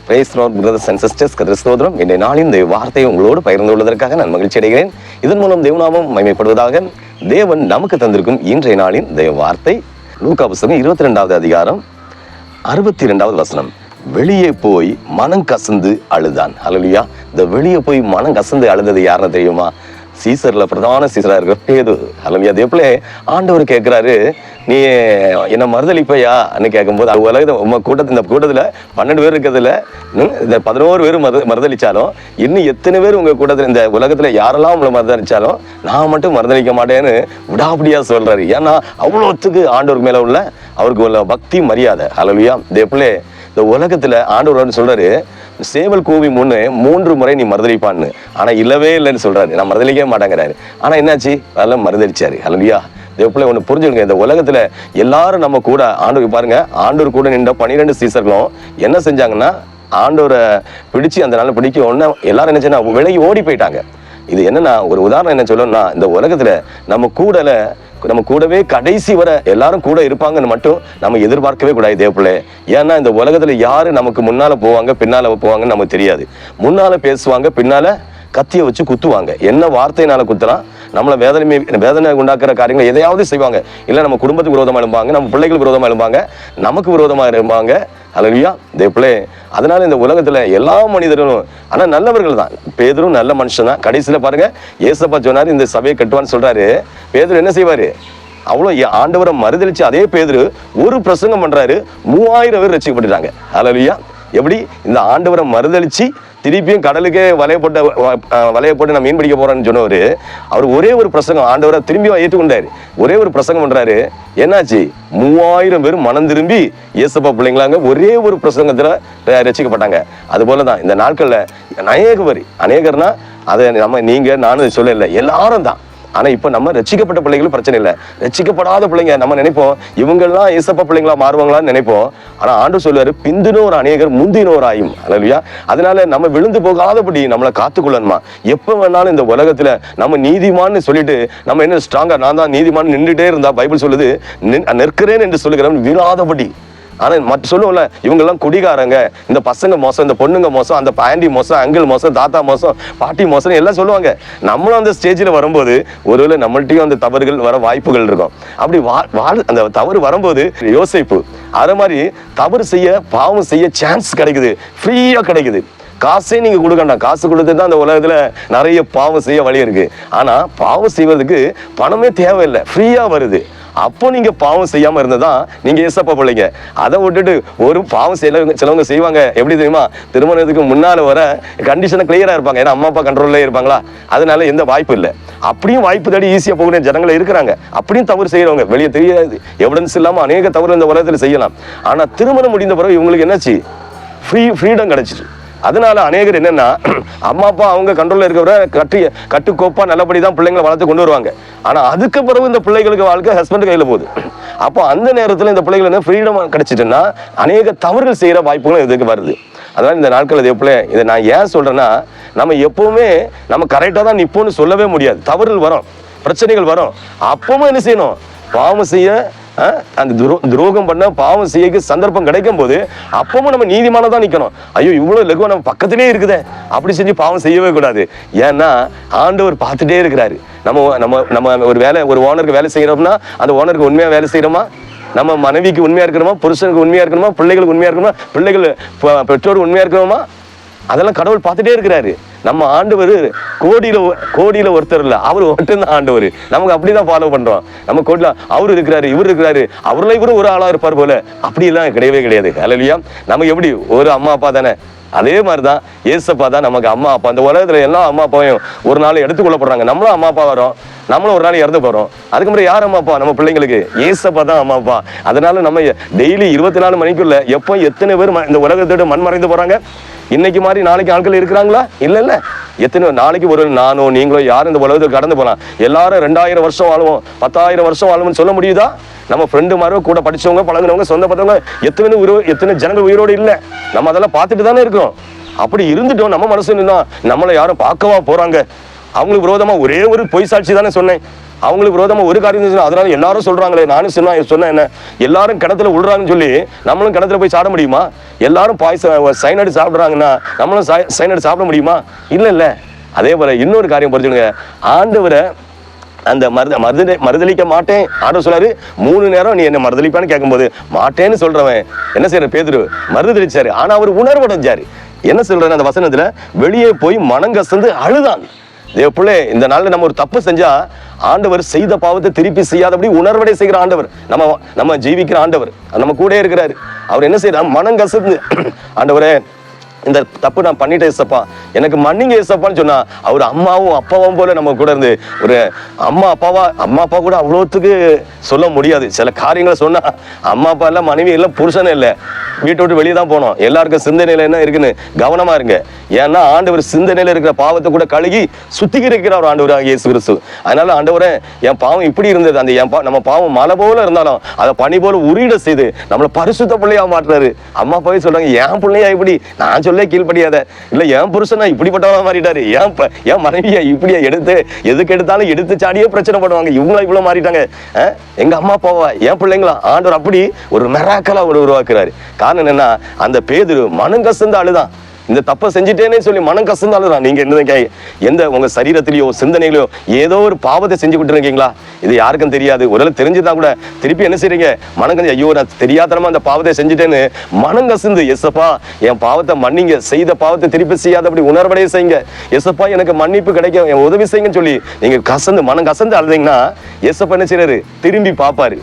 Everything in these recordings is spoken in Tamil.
Price lord brothers and sisters, கர்த்தருக்கு ஸ்தோத்திரம். இன்றைய நாளின் இந்த வார்த்தையை உங்களோடு பகிர்ந்து கொள்வதற்காக நான் மகிழ்ச்சி அடைகிறேன். இதன் மூலம் தேவநாமம் மகிமைப்படுவதாக. தேவன் நமக்கு தந்திருக்கும் இன்றைய நாளின் தேவ வார்த்தை லூக்கா புத்தகம் 22வது அதிகாரம் 62வது வசனம். வெளியே போய் மனம் கசந்து அழுதான். ஹல்லேலூயா. இந்த வெளியே போய் மனம் கசந்து அழுதது யாருன்னு தெரியுமா? சீசர்ல பிரதான சீசரா இருக்கிற பேதுரு. ஹல்லேலூயா. அதேபோல ஆண்டவர் கேட்கிறாரு, நீ என்ன மறுதளிப்பையான்னு கேட்கும்போது உலகத்தை உங்க கூட்டத்தில், இந்த கூட்டத்தில் 12 பேர் இருக்கிறதுல இந்த 11 பேர் மறுதளிச்சாலும் இன்னும் எத்தனை பேர் உங்க கூட்டத்தில், இந்த உலகத்துல யாரெல்லாம் உங்களை மறுதளிச்சாலும் நான் மட்டும் மறுதளிக்க மாட்டேன்னு விடாபடியா சொல்றாரு. ஏன்னா அவ்வளோத்துக்கு ஆண்டவருக்கு மேல உள்ள அவருக்கு உள்ள பக்தி மரியாதை. ஹல்லேலூயா. இதேபோல இந்த உலகத்துல ஆண்டவர் சொல்றாரு, சேவல் கூவி முன்னு 3 முறை நீ மறுதளிப்பான்னு. ஆனா இல்லவே இல்லைன்னு சொல்றாரு. நான் மறுதளிக்கவே மாட்டேங்கிறாரு. ஆனா என்னாச்சு? அதெல்லாம் மறுதளிச்சாரு. ஹல்லேலூயா. இதேபோல ஒன்று புரிஞ்சுடுங்க, இந்த உலகத்துல எல்லாரும் நம்ம கூட ஆண்டவர் பாருங்க, ஆண்டவர் கூட நின்ற 12 சீசர்களும் என்ன செஞ்சாங்கன்னா, ஆண்டவரை பிடிச்சு அந்த நாள் பிடிக்க உடனே எல்லாரும் என்ன செய்யணும், விலகி ஓடி போயிட்டாங்க. இது என்னன்னா, ஒரு உதாரணம் என்ன சொல்லணும்னா, இந்த உலகத்துல நம்ம கூடவே கடைசி வர எல்லாரும் கூட இருப்பாங்கன்னு மட்டும் நம்ம எதிர்பார்க்கவே கூடாது தேவப்பிள்ளை. ஏன்னா இந்த உலகத்துல யாரு நமக்கு முன்னால போவாங்க பின்னால போவாங்கன்னு நமக்கு தெரியாது. முன்னால பேசுவாங்க, பின்னால கத்தியை வச்சு குத்துவாங்க. என்ன வார்த்தையினால குத்தலாம், நம்மளை வேதனை உண்டாக்குற காரியங்களை எதையாவது செய்வாங்க. இல்லை நம்ம குடும்பத்துக்கு விரோதமாக எழுப்பாங்க, நம்ம பிள்ளைகளுக்கு விரோதமாக எழுப்பாங்க, நமக்கு விரோதமாக இருப்பாங்க. ஹல்லேலூயா. தேவப்பிள்ளை. அதனால இந்த உலகத்துல எல்லா மனிதர்களும் ஆனா நல்லவர்கள் தான். பேதுரும் நல்ல மனுஷன் தான். கடைசியில பாருங்க, ஏசப்பா சொன்னாரு இந்த சபையை கட்டுவான்னு சொல்றாரு. பேதுரு என்ன செய்வாரு? அவ்வளோ ஆண்டவரை மறுதளிச்சு அதே பேதுரு ஒரு பிரசங்கம் பண்றாரு, 3000 பேர் ரட்சிக்கப்பட்டுட்டாங்க. ஹல்லேலூயா. எப்படி இந்த ஆண்டவரை மறுதளிச்சு திருப்பியும் கடலுக்கே வலைய போட்டு நான் மீன் பிடிக்க போறேன்னு சொன்னவரு, அவர் ஒரே ஒரு பிரசங்கம் ஆண்டவரை திரும்பி ஏற்றுக்கொண்டாரு. ஒரே ஒரு பிரசங்கம் பண்றாரு. என்னாச்சு? 3000 பேர் மனம் திரும்பி இயேசப்பா பிள்ளைங்களாங்க ஒரே ஒரு பிரசங்கத்துல ரட்சிக்கப்பட்டாங்க. அது போலதான் இந்த நாட்கள்ல அநேகர்னா அதை நீங்க நானும் சொல்லல, எல்லாரும் தான். ஆனா இப்ப நம்ம ரட்சிக்கப்பட்ட பிள்ளைகளும் பிரச்சனை இல்லை, ரட்சிக்கப்படாத பிள்ளைங்க நம்ம நினைப்போம் இவங்கெல்லாம் ஏசப்பா பிள்ளைங்களா மாறுவாங்களான்னு நினைப்போம். ஆனா ஆண்டவர் சொல்லுவாரு, பிந்தினோர் அநேகர் முந்தினோர் ஆயும். ஹல்லேலூயா. அதனால நம்ம விழுந்து போகாதபடி நம்மளை காத்துக்கொள்ளணுமா. எப்ப வேணாலும் இந்த உலகத்துல நம்ம நீதிமான்னு சொல்லிட்டு நம்ம என்ன ஸ்ட்ராங்கா நான் தான் நீதிமான்னு நின்றுட்டே இருந்தா பைபிள் சொல்லுது, நிற்கிறேன் என்று சொல்லுகிறவன் விழாதபடி. ஆனா மற்ற சொல்லுவோம்ல, இவங்கெல்லாம் குடிகாரங்க, இந்த பசங்க மோசம், இந்த பொண்ணுங்க மோசம், அந்த ஆண்டி மோசம், அங்கிள் மோசம், தாத்தா மோசம், பாட்டி மோசம் எல்லாம் சொல்லுவாங்க. நம்மளும் அந்த ஸ்டேஜில் வரும்போது ஒருவேளை நம்மள்ட்டையும் அந்த தவறுகள் வர வாய்ப்புகள் இருக்கும். அப்படி அந்த தவறு வரும்போது யோசிப்பு அது மாதிரி தவறு செய்ய, பாவம் செய்ய சான்ஸ் கிடைக்குது, ஃப்ரீயா கிடைக்குது. காசே நீங்க கொடுக்கண்டா, காசு கொடுத்து தான் அந்த உலகத்துல நிறைய பாவம் செய்ய வழி இருக்கு. ஆனா பாவம் செய்வதற்கு பணமே தேவையில்லை, ஃப்ரீயா வருது. அப்போ நீங்க பாவம் செய்யாம இருந்ததான் நீங்க ஏசப்பா பிள்ளைங்க. அதை விட்டுட்டு ஒரு பாவம் சிலவங்க செய்வாங்க. எப்படி தெரியுமா? திருமணத்துக்கு முன்னால வர கண்டிஷனை கிளியரா இருப்பாங்க. ஏன்னா அம்மா அப்பா கண்ட்ரோல்ல இருப்பாங்களா, அதனால எந்த வாய்ப்பு இல்லை. அப்படியும் வாய்ப்பு தேடி ஈஸியா போகிற ஜனங்கள் இருக்கிறாங்க. அப்படியும் தவறு செய்யறவங்க வெளியே தெரியாது, எவிடன்ஸ் இல்லாம அநேக தவறு இந்த உலகத்துல செய்யலாம். ஆனா திருமணம் முடிந்த பிறகு இவங்களுக்கு என்னாச்சு? ஃப்ரீடம் கிடைச்சிச்சு. அதனால அநேகர் என்னன்னா, அம்மா அப்பா அவங்க கண்ட்ரோல்ல இருக்கிறவரை கட்டுக்கோப்பா நல்லபடிதான் பிள்ளைங்களை வளர்த்து கொண்டு வருவாங்க. ஆனா அதுக்கு பிறகு இந்த பிள்ளைகளுக்கு வாழ்க்கை ஹஸ்பண்ட் கையில போகுது. அப்போ அந்த நேரத்துல இந்த பிள்ளைகள் என்ன ஃப்ரீடம் கிடைச்சிட்டுன்னா அநேக தவறுகள் செய்யற வாய்ப்புகளும் இதுக்கு வருது. அதனால இந்த நாட்கள் இது எப்படி இதை நான் ஏன் சொல்றேன்னா, நம்ம எப்பவுமே நம்ம கரெக்டா தான் நிப்போம்னு சொல்லவே முடியாது. தவறுகள் வரும், பிரச்சனைகள் வரும். அப்பவும் என்ன செய்யணும்? பாவம் செய்ய, அந்த துரோகம் பண்ண, பாவம் செய்ய சந்தர்ப்பம் கிடைக்கும் போது அப்பவும் நம்ம நீதிமானதான் நிக்கணும். ஐயோ இவ்வளவு லகுவா நம்ம பக்கத்திலே இருக்குதே, அப்படி செஞ்சு பாவம் செய்யவே கூடாது. ஏன்னா ஆண்டவர் பார்த்துட்டே இருக்கிறாரு. நம்ம ஒரு ஓனருக்கு வேலை செய்யறோம்னா அந்த ஓனருக்கு உண்மையா வேலை செய்யறோமா, நம்ம மனைவிக்கு உண்மையா இருக்கிறோமா, புருஷனுக்கு உண்மையா இருக்கணுமா, பிள்ளைகளுக்கு உண்மையா இருக்கணுமா, பெற்றோருக்கு உண்மையா இருக்கிறோமா, அதெல்லாம் கடவுள் பார்த்துட்டே இருக்கிறாரு. நம்ம ஆண்டவர் கோடியில ஒருத்தர் இல்ல, அவர் மட்டும்தான் ஆண்டவர். நமக்கு அப்படிதான் ஃபாலோ பண்றோம். நம்ம கோடியில அவரு இருக்கிறாரு, இவர் இருக்கிறாரு, அவர்ல இவரும் ஒரு ஆளா இருப்பார் போல, அப்படி எல்லாம் கிடையவே கிடையாது. ஹல்லேலூயா. நமக்கு எப்படி ஒரு அம்மா அப்பா தானே, அதே மாதிரிதான் ஏசப்பா தான் நமக்கு அம்மா அப்பா. அந்த உலகத்துல எல்லா அம்மா அப்பாவையும் ஒரு நாள் எடுத்துக்கொள்ளப்படுறாங்க. நம்மளும் அம்மா அப்பா வரோம், நம்மளும் ஒரு நாள் இறந்து போறோம். அதுக்கப்புறம் யார் அம்மா அப்பா? நம்ம பிள்ளைங்களுக்கு ஏசப்பா தான் அம்மா அப்பா. அதனால நம்ம டெய்லி 24 மணிக்குள்ள எப்போ எத்தனை பேர் இந்த உலகத்தோட மண் மறைந்து போறாங்க? இன்னைக்கு மாதிரி நாளைக்கு ஆட்கள் இருக்கிறாங்களா? இல்ல. எத்தனை நாளைக்கு ஒரு நானோ நீங்களோ யாரும் இந்த உலகத்தில் கடந்து போலாம். எல்லாரும் 2000 வருஷம் வாழுவோம், 10,000 வருஷம் வாழுவோம்னு சொல்ல முடியுதா? நம்ம ஃப்ரெண்டு மாதிரி கூட படிச்சவங்க, பழகினவங்க, சொந்த பத்தவங்க எத்தனை ஜனங்கள் உயிரோடு இல்லை. நம்ம அதெல்லாம் பார்த்துட்டு தானே இருக்கிறோம். அப்படி இருந்துட்டோம் நம்ம மனசு நம்மளை யாரும் பார்க்கவா போறாங்க? அவங்களுக்கு விரோதமா ஒரே ஒரு பொய் சாட்சி தானே சொன்னேன். அவங்களுக்கு விரோதமா ஒரு காரியம் சொன்னா அதனால எல்லாரும் சொல்றாங்களே, நானும் சொன்ன என்ன, எல்லாரும் கிணத்துல விழுறாங்கன்னு சொல்லி நம்மளும் கிணத்துல போய் சாட முடியுமா? எல்லாரும் சைனடு சாப்பிடுறாங்கன்னா நம்மளும் சைனடு சாப்பிட முடியுமா? இல்ல. அதே போல இன்னொரு காரியம் புரிஞ்சுடுங்க, ஆண்டவரை அந்த மறுதளிக்க மாட்டேன் ஆண்டவர் சொல்லாரு. 3 நேரம் நீ என்ன மறுதளிப்பான்னு கேட்கும்போது மாட்டேன்னு சொல்றவன் என்ன செய்யற, பேதுரு மறுதளிச்சாரு. ஆனா அவர் உணர்வடைஞ்சாரு. என்ன சொல்றாரு அந்த வசனத்துல, வெளியே போய் மனங்கசந்து அழுதான். தேவ பிள்ளை, இந்த நாள்ல நம்ம ஒரு தப்பு செஞ்சா ஆண்டவர் செய்த பாவத்தை திருப்பி செய்யாதபடி உணர்வடை செய்கிற ஆண்டவர், நம்ம ஜீவிக்கிற ஆண்டவர், நம்ம கூட இருக்கிறாரு. அவர் என்ன செய்யறார், மனங்கசந்து ஆண்டவரே இந்த தப்பு நான் பண்ணிட்டேன் ஏசப்பா, எனக்கு மன்னிங்க ஏசப்பான்னு சொன்னா அவர் அம்மாவும் அப்பாவும் போல நம்ம கூட இருந்து, ஒரு அம்மா அப்பா கூட அவ்வளோத்துக்கு சொல்ல முடியாது. சில காரியங்களை சொன்னா அம்மா அப்பா இல்லை, மனைவி இல்லை, புருஷனே இல்லை, வீட்டை விட்டு வெளியே தான் போனோம். எல்லாருக்கும் சிந்தனையில என்ன இருக்குன்னு கவனமா இருங்க. ஏன்னா ஆண்டவர் சிந்தனையில இருக்கிற பாவத்தை கூட கழுகி சுத்திகரிக்கிறார் ஆண்டவராக இயேசு கிறிஸ்து. அதனால ஆண்டவரே என் பாவம் இப்படி இருந்தது, அந்த நம்ம பாவம் மலை போல இருந்தாலும் அதை பனி போல உருட செய்து நம்மளை பரிசுத்த பிள்ளையா மாற்றுறாரு. அம்மா அப்பாவே சொல்றாங்க, என் பிள்ளையா இப்படி, நான் சொல்ல கீழ்படியாத, இல்ல என் புருஷனா இப்படிப்பட்டவா மாறிட்டாரு, என் மனைவியா இப்படியா எதுக்கு எடுத்தாலும் எடுத்து சாடியே பிரச்சனை பண்ணுவாங்க, இவங்களா இவ்வளவு மாறிட்டாங்க, எங்க அம்மா அப்பாவா என் பிள்ளைங்களா. ஆண்டவர் அப்படி ஒரு மெராக்கலா உருவாக்குறாரு. காரணம் என்னன்னா, அந்த பேதுரு மனம் கசந்து அழுதான். இந்த தப்பை செஞ்சுட்டேனே சொல்லி மனம் கசந்து அழுதான். நீங்க எந்த உங்க சரீரத்திலேயோ சிந்தனையிலோ ஏதோ ஒரு பாவத்தை செஞ்சு விட்டு இருக்கீங்களா? இது யாருக்கும் தெரியாது. ஒருவேளை தெரிஞ்சுதான் கூட திருப்பி என்ன செய்றீங்க, மனம் கசந்து, ஐயோ நான் தெரியாதனமா அந்த பாவத்தை செஞ்சுட்டேன்னு மனம் கசந்து, எசப்பா என் பாவத்தை மன்னிங்க, செய்த பாவத்தை திருப்பி செய்யாதபடி உணர்வடைய செய்யுங்க, எசப்பா எனக்கு மன்னிப்பு கிடைக்கும், என் உதவி செய்யுங்கன்னு சொல்லி நீங்க கசந்து மனம் கசந்து அழுதீங்கன்னா ஏசப்பா என்ன செய்யறாரு, திரும்பி பார்ப்பாரு.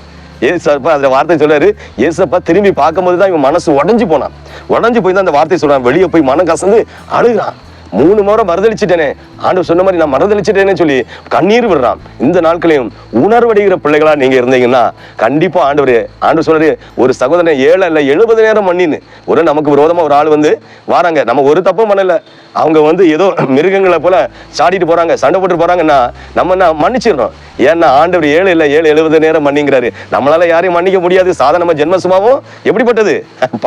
ஏசப்பா அந்த வார்த்தை சொல்றாரு, ஏசப்பா திரும்பி பார்க்கும் போதுதான் இவன் மனசு உடஞ்சு போனான். உடஞ்சு போய் தான் அந்த வார்த்தை சொல்றான், வெளியே போய் மனம் கசந்து அழுகிறான். 3 முறை மறுதளிச்சுட்டேனே, ஆண்டவர் சொன்ன மாதிரி நான் மறுதளிச்சுட்டேனே சொல்லி கண்ணீர் விடுறான். இந்த நாட்களையும் உணர்வடைகிற பிள்ளைகளா நீங்க இருந்தீங்கன்னா கண்டிப்பா ஆண்டவர் சொல்றாரு, ஒரு சகோதரனை 7 இல்ல 70 நேரம் மன்னின்னு. ஒரு நமக்கு விரோதமா ஒரு ஆள் வந்து வாராங்க, நம்ம ஒரு தப்பும் பண்ணல, அவங்க ஏதோ மிருகங்களை போல சாடிட்டு போறாங்க, சண்டை போட்டு போறாங்கன்னா நம்ம மன்னிச்சிடறோம். ஏன்னா ஆண்டவர் 7 இல்ல 70 நேரம் மன்னிங்கிறாரு. நம்மளால யாரையும் மன்னிக்க முடியாது. சாதாரண ஜென்ம சுபாவம் எப்படிப்பட்டது,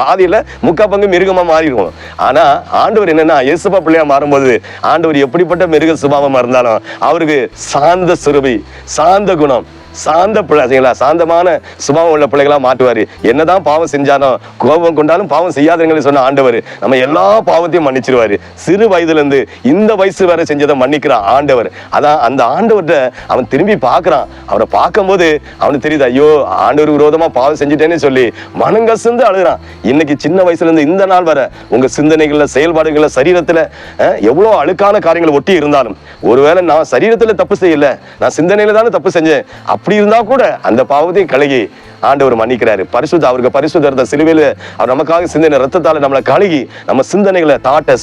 பாதியில 3/4 பங்கு மிருகமா மாறிடுவோம். ஆனா ஆண்டவர் என்னன்னா, இயேசுப்பா பிள்ளையா மாறும்போது ஆண்டவர் எப்படிப்பட்ட மிருக சுபாவமா இருந்தாலும் அவருக்கு சாந்த சுரபி, சாந்த குணம், சாந்த பிள்ளைங்களா, சாந்தமான சுபாவம் உள்ள பிள்ளைகளா மாட்டுவாரு. என்னதான் பாவம் செஞ்சாலும் கோபம் கொண்டாலும் பாவம் செய்யாதவங்களை சொன்ன ஆண்டவர் நம்ம எல்லா பாவத்தையும் மன்னிச்சிருவாரு. சிறு வயதுல இருந்து இந்த வயசு வரை செஞ்சதை மன்னிக்கிறான் ஆண்டவர். அதான் அந்த ஆண்டவர்கிட்ட அவன் திரும்பி பார்க்கறான். அவரை பார்க்கும் போது அவனுக்கு தெரியுது, ஐயோ ஆண்டவர் விரோதமா பாவம் செஞ்சுட்டேன்னு சொல்லி மனங்கசந்து அழுகிறான். இன்னைக்கு சின்ன வயசுல இருந்து இந்த நாள் வரை உங்க சிந்தனைகள்ல, செயல்பாடுகள்ல, சரீரத்துல எவ்வளவு அழுக்கான காரியங்களை ஒட்டி இருந்தாலும், ஒருவேளை நான் சரீரத்துல தப்பு செய்யல, நான் சிந்தனையில தானே தப்பு செஞ்சேன், அப்படி இருந்தா கூட அந்த பாவத்தையும் கழுகி ஆண்டவர் மன்னிக்கிறாரு. அவருக்கு பரிசுத்த சிலுவையில அவர் நமக்காக சிந்தனை ரத்தத்தால நம்மளை கழுகி நம்ம சிந்தனைகளை தாட்ட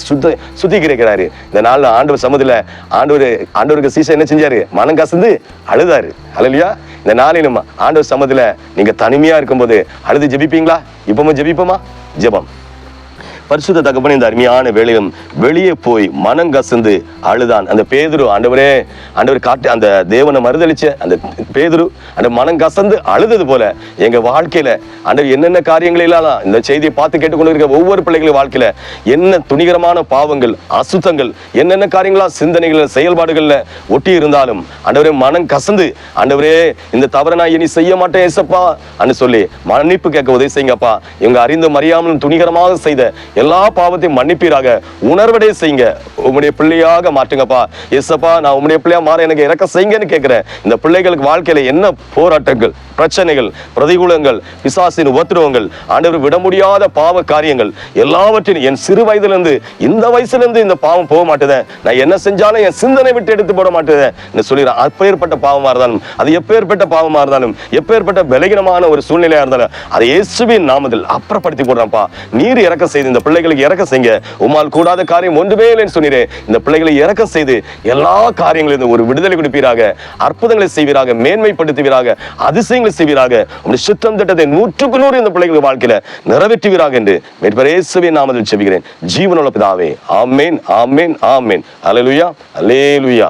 சுத்திகரிக்கிறாரு. இந்த நாள்ல ஆண்டவர் சமூகத்துல ஆண்டவருக்கு சீசன் என்ன செஞ்சாரு, மனம் கசந்து அழுதாரு. அல்லேலூயா. இந்த நாளிலும் ஆண்டவர் சமூகத்துல நீங்க தனிமையா இருக்கும்போது அழுது ஜெபிப்பீங்களா? இப்பவும் ஜெபிப்போமா? ஜெபம். பரிசுத்த தகப்பனே, இந்த அருமையான வேளையிலும் வெளியே போய் மனம் கசந்து அழுதான் அந்த பேதுரு. ஆண்டவர் காட்டு அந்த தேவனை மறுதளிச்ச அந்த பேதுரு அந்த மனம் கசந்து அழுதது போல எங்க வாழ்க்கையில ஆண்டவர் என்னென்ன காரியங்களெல்லாம் இந்த செய்தியை பார்த்து கேட்டுக்கொண்டு இருக்க ஒவ்வொரு பிள்ளைகளும் வாழ்க்கையில என்ன துணிகரமான பாவங்கள், அசுத்தங்கள், என்னென்ன காரியங்களா சிந்தனைகள், செயல்பாடுகள்ல ஒட்டி இருந்தாலும் ஆண்டவரே மனம் கசந்து, ஆண்டவரே இந்த தவறை நான் இனி செய்ய மாட்டேன் ஏசப்பா அன்னு சொல்லி மன்னிப்பு கேட்க உதவி செய்யுங்கப்பா. இவங்க அறிந்தும் அறியாமலும் துணிகரமாக செய்த எல்லா பாவத்தையும் மன்னிப்பீராக, உணர்வடைய செய்யுங்க, உம்முடைய பிள்ளையாக மாற்றுங்கப்பா. ஏசப்பா நான் உம்முடைய பிள்ளையா மாற எனக்கு இறக்க செய்யுங்கன்னு கேட்கிறேன். இந்த பிள்ளைகளுக்கு வாழ்க்கையில என்ன போராட்டங்கள், பிரச்சனைகள், பிரதிகூலங்கள், பிசாசின் உபத்திரவங்கள், ஆண்டவர் விட முடியாத பாவ காரியங்கள் எல்லாவற்றையும் என் சிறு வயதுல இருந்து இந்த வயசுல இருந்து இந்த பாவம் போக மாட்டேதே, நான் என்ன செஞ்சாலும் என் சிந்தனை விட்டு எடுத்து போட மாட்டேதே சொல்லிடுறேன். அப்பேற்பட்ட பாவமா இருந்தாலும், அது எப்பேற்பட்ட பாவமா இருந்தாலும், எப்பேற்பட்ட பலகீனமான ஒரு சூழ்நிலையா இருந்தாலும் அதை இயேசுவின் நாமத்தில் அப்புறப்படுத்தி போடுறான்ப்பா. நீர் இறக்க செய்து இந்த பிள்ளைகளுக்கு இறக்க செய்யுங்க. உம்மால் கூடாத காரியம் ஒன்றுமே இல்லைன்னு சொன்னீரே. இந்த பிள்ளைகளை இறக்க செய்து எல்லா காரியங்களிலும் ஒரு விடுதலை கொடுப்பீராக, அற்புதங்களை செய்வீராக, மேன்மைப்படுத்துவீராக, அதிசயங்களை செய்வீராக. உங்களுடைய சுத்தம் திட்டத்தை 100க்கு 100 இந்த பிள்ளைகளுக்கு வாழ்க்கையில நிறைவேற்றுவீராக என்று மீட்பர் இயேசுவின் நாமத்தில் ஜெபிக்கிறேன் ஜீவனுள்ள பிதாவே. ஆமென், ஆமென், ஆமென். அல்லேலூயா, அல்லேலூயா.